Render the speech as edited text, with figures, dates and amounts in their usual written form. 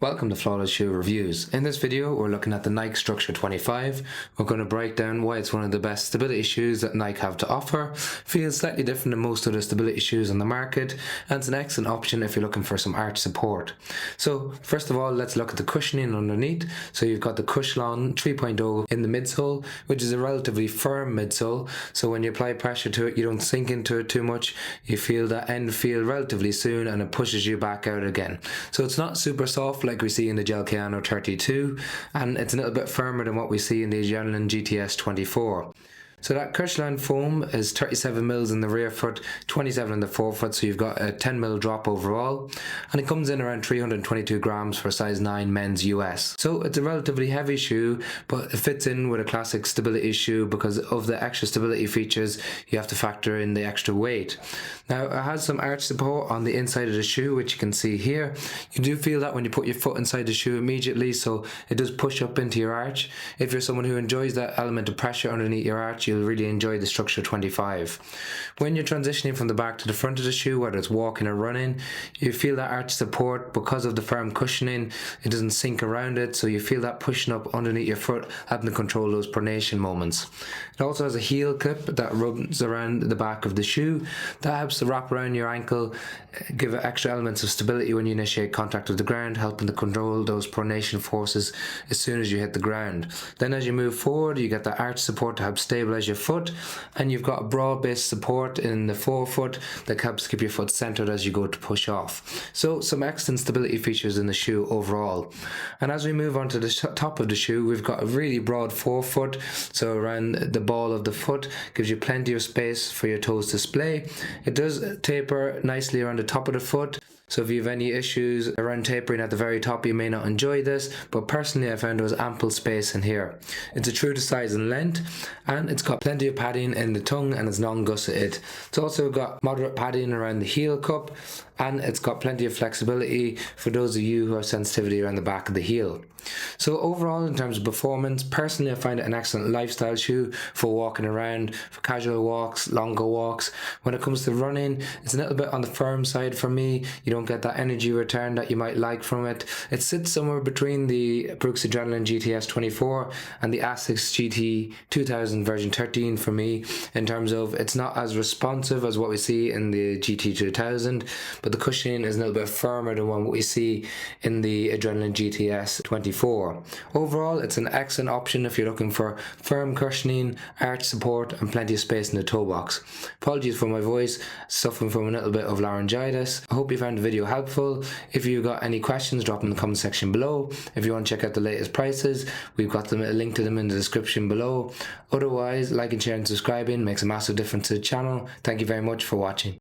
Welcome to Flawless Shoe Reviews. In this video we're looking at the Nike Structure 25. We're going to break down why it's one of the best stability shoes that Nike have to offer, feels slightly different than most of the stability shoes on the market, and it's an excellent option if you're looking for some arch support. So first of all, let's look at the cushioning underneath. So you've got the Cushlon 3.0 in the midsole, which is a relatively firm midsole, so when you apply pressure to it you don't sink into it too much. You feel that end feel relatively soon and it pushes you back out again. So it's not super soft like we see in the Gel Kayano 32, and it's a little bit firmer than what we see in the Adrenaline GTS 24. So that Cushlon foam is 37 mils in the rear foot, 27 in the forefoot, so you've got a 10 mil drop overall, and it comes in around 322 grams for size 9 men's US. So it's a relatively heavy shoe, but it fits in with a classic stability shoe because of the extra stability features. You have to factor in the extra weight. Now it has some arch support on the inside of the shoe, which you can see here. You do feel that when you put your foot inside the shoe immediately, so it does push up into your arch. If you're someone who enjoys that element of pressure underneath your arch, you'll really enjoy the Structure 25. When you're transitioning from the back to the front of the shoe, whether it's walking or running, you feel that arch support because of the firm cushioning. It doesn't sink around it, so you feel that pushing up underneath your foot, having to control those pronation moments. It also has a heel clip that rubs around the back of the shoe. That helps to wrap around your ankle, give it extra elements of stability when you initiate contact with the ground, helping to control those pronation forces as soon as you hit the ground. Then as you move forward, you get that arch support to help stabilize your foot, and you've got a broad based support in the forefoot that helps keep your foot centered as you go to push off. So some excellent stability features in the shoe overall. And as we move on to the top of the shoe, we've got a really broad forefoot, so around the ball of the foot gives you plenty of space for your toes to splay. It does taper nicely around the top of the foot, so if you have any issues around tapering at the very top, you may not enjoy this, but personally I found there was ample space in here. It's a true to size and length, and it's got plenty of padding in the tongue and it's non-gusseted. It's also got moderate padding around the heel cup, and it's got plenty of flexibility for those of you who have sensitivity around the back of the heel. So overall, in terms of performance, personally I find it an excellent lifestyle shoe for walking around, for casual walks, longer walks. When it comes to running, it's a little bit on the firm side for me. You don't get that energy return that you might like from it. It sits somewhere between the Brooks Adrenaline GTS 24 and the ASICS GT-2000 version 13 for me, in terms of it's not as responsive as what we see in the GT-2000, but the cushioning is a little bit firmer than what we see in the Adrenaline GTS 24. Overall, it's an excellent option if you're looking for firm cushioning, arch support, and plenty of space in the toe box. Apologies for my voice, suffering from a little bit of laryngitis. I hope you found the video helpful. If you've got any questions, drop them in the comment section below. If you want to check out the latest prices, we've got them, a link to them in the description below. Otherwise, liking, sharing, and subscribing makes a massive difference to the channel. Thank you very much for watching.